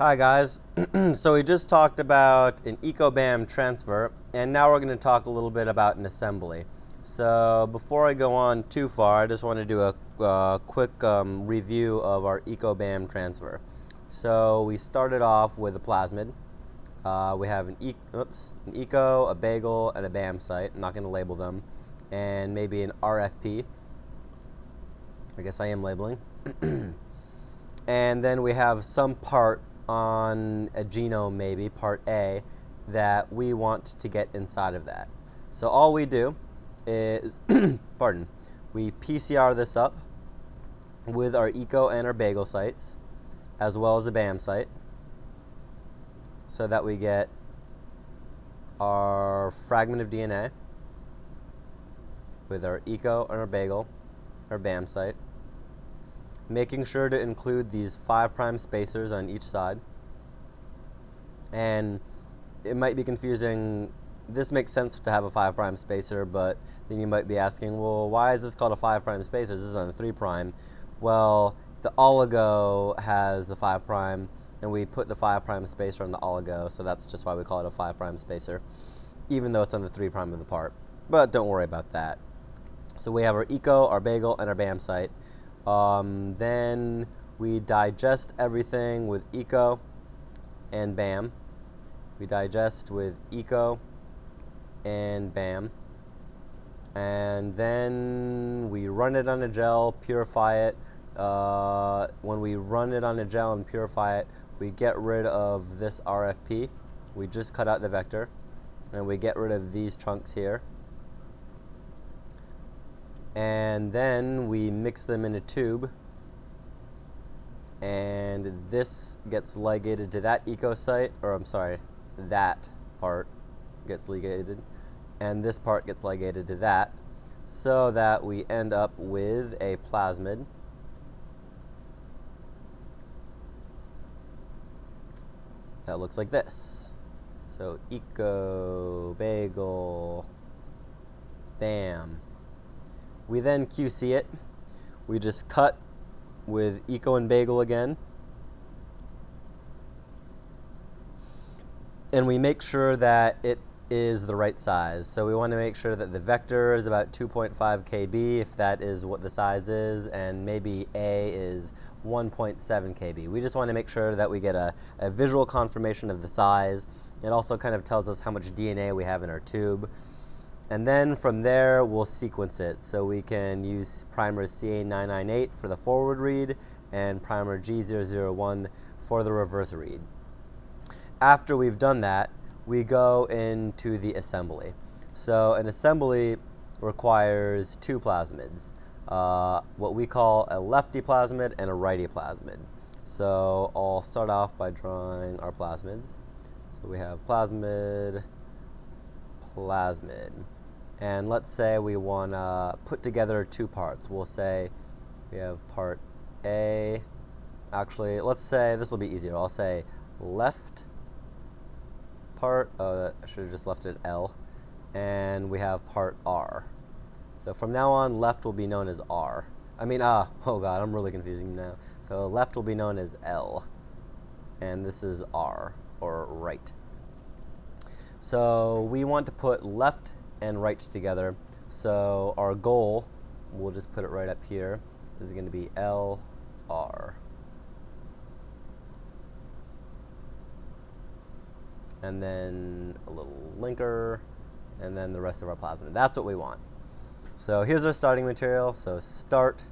Hi guys. So we just talked about an EcoBAM transfer, and now we're going to talk a little bit about an assembly. So before I go on too far, I just want to do a quick review of our EcoBAM transfer. So we started off with a plasmid. We have an Eco, a bagel, and a BAM site. I'm not going to label them. And maybe an RFP. I guess I am labeling. And then we have some part on a genome, maybe part A, that we want to get inside of that. So all we do is we PCR this up with our eco and our bagel sites, as well as a BAM site, so that we get our fragment of DNA with our eco and our bagel, our BAM site, making sure to include these 5' spacers on each side. And it might be confusing. This makes sense to have a 5' spacer, but then you might be asking, well, why is this called a 5' spacer? This is on a 3'. Well, the oligo has the 5', and we put the 5' spacer on the oligo, so that's just why we call it a 5' spacer, even though it's on the 3' of the part. But don't worry about that. So we have our eco, our bagel, and our BAM site. Then we digest everything with eco and BAM. We digest with eco and BAM. And then we run it on a gel, purify it. When we run it on a gel and purify it, we get rid of this RFP. We just cut out the vector, and we get rid of these chunks here. And then we mix them in a tube, and this gets ligated to that eco site, or I'm sorry, that part gets ligated, and this part gets ligated to that, so that we end up with a plasmid that looks like this. So eco, bagel, BAM. We then QC it. We just cut with eco and bagel again. And we make sure that it is the right size. So we want to make sure that the vector is about 2.5 kb, if that is what the size is, and maybe A is 1.7 kb. We just want to make sure that we get a visual confirmation of the size. It also kind of tells us how much DNA we have in our tube. And then from there, we'll sequence it. So we can use primer CA998 for the forward read and primer G001 for the reverse read. After we've done that, we go into the assembly. So an assembly requires two plasmids, what we call a lefty plasmid and a righty plasmid. So I'll start off by drawing our plasmids. So we have plasmid, plasmid. And let's say we want to put together two parts. We'll say we have part A. Actually, let's say this will be easier. I'll say left part. I should have just left it L. And we have part R. So from now on, left will be known as R. Oh God, I'm really confusing you now. So left will be known as L. And this is R, or right. So we want to put left and right together. So our goal, we'll just put it right up here, is going to be LR. And then a little linker, and then the rest of our plasmid. That's what we want. So here's our starting material. So start,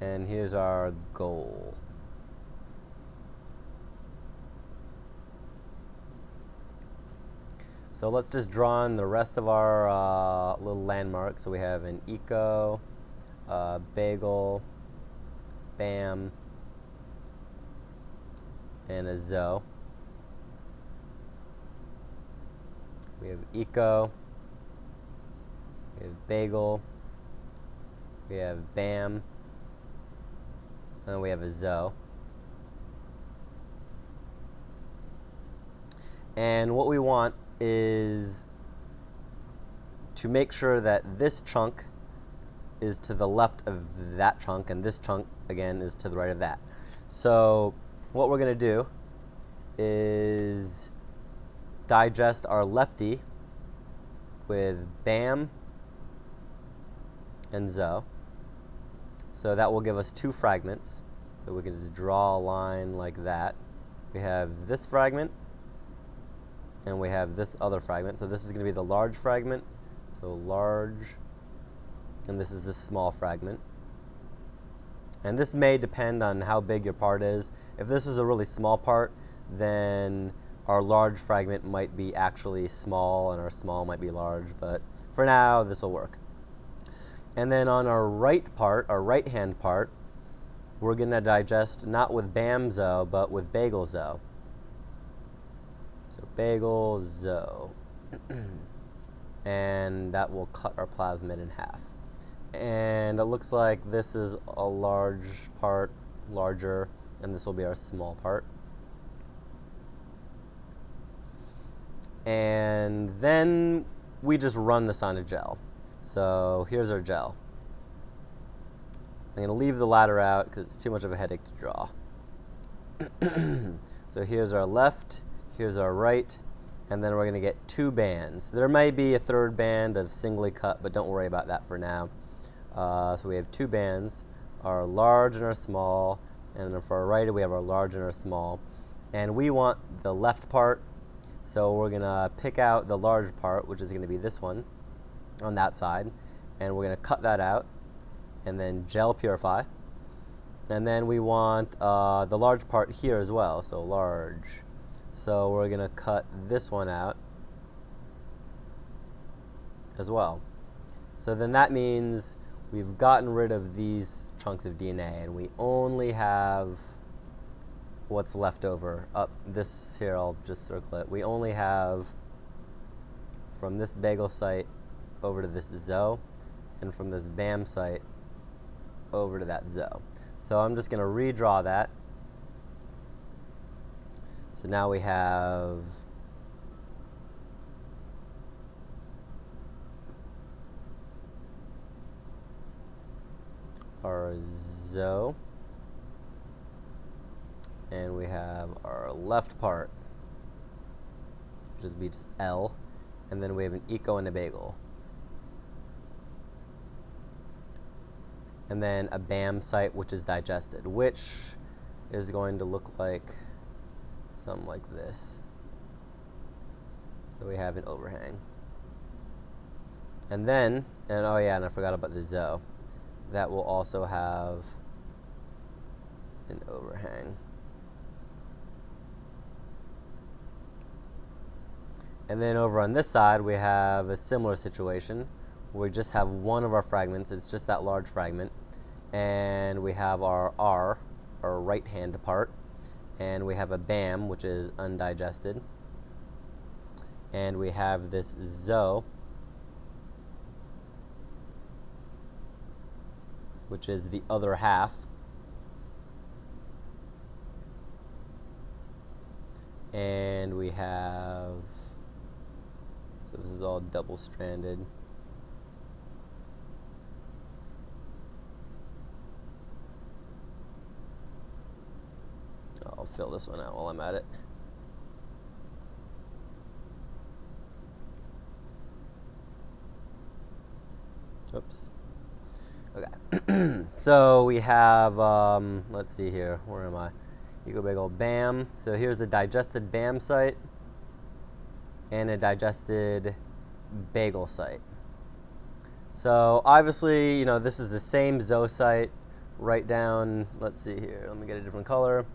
and here's our goal. So let's just draw in the rest of our little landmarks. So we have an eco, bagel, BAM, and a zo. We have eco, we have bagel, we have BAM, and then we have a zo. And what we want is to make sure that this chunk is to the left of that chunk, and this chunk, again, is to the right of that. So what we're going to do is digest our lefty with BAM and ZO. So that will give us 2 fragments. So we can just draw a line like that. We have this fragment, and we have this other fragment. So this is going to be the large fragment. So large, and this is this small fragment. And this may depend on how big your part is. If this is a really small part, then our large fragment might be actually small and our small might be large, but for now this will work. And then on our right part, our right hand part, we're going to digest not with BAM-ZO, but with bagel-ZO. So bagel-ZO. And that will cut our plasmid in half. And it looks like this is a large part, larger, and this will be our small part. And then we just run this on a gel. So here's our gel. I'm going to leave the ladder out because it's too much of a headache to draw. So here's our left, here's our right, and then we're going to get 2 bands. There may be a 3rd band of singly cut, but don't worry about that for now. So we have 2 bands, our large and our small, and then for our right we have our large and our small. And we want the left part, so we're going to pick out the large part, which is going to be this one on that side, and we're going to cut that out and then gel purify. And then we want the large part here as well, so large. So we're going to cut this one out as well. So then that means we've gotten rid of these chunks of DNA and we only have what's left over. This here, I'll just circle it. We only have from this bagel site over to this ZO, and from this BAM site over to that ZO. So I'm just going to redraw that. So now we have our ZO, and we have our left part, which is be just L, and then we have an eco and a bagel. And then a BAM site, which is digested, which is going to look like something like this. So we have an overhang. And then, oh yeah, and I forgot about the ZO. That will also have an overhang. And then over on this side, we have a similar situation. We just have one of our fragments, it's just that large fragment, and we have our R, our right hand part, and we have a BAM, which is undigested, and we have this ZO, which is the other half, and we have, so this is all double-stranded. I'll fill this one out while I'm at it. Oops. Okay. So we have, let's see here, where am I? Eco Bagel BAM. So here's a digested BAM site and a digested bagel site. So obviously, you know, this is the same ZO site right down, let's see here, let me get a different color.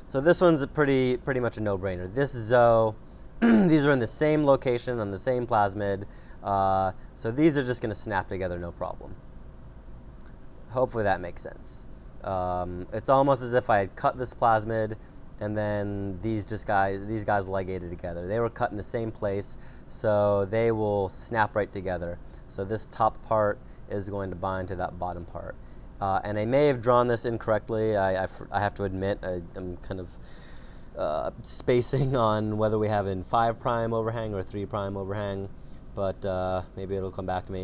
So this one's pretty much a no-brainer. This ZO, these are in the same location on the same plasmid, so these are just going to snap together no problem. Hopefully that makes sense. It's almost as if I had cut this plasmid and then these guys ligated together. They were cut in the same place, so they will snap right together. So this top part is going to bind to that bottom part. And I may have drawn this incorrectly. I have to admit, I'm kind of spacing on whether we have in 5' overhang or 3' overhang, but maybe it'll come back to me.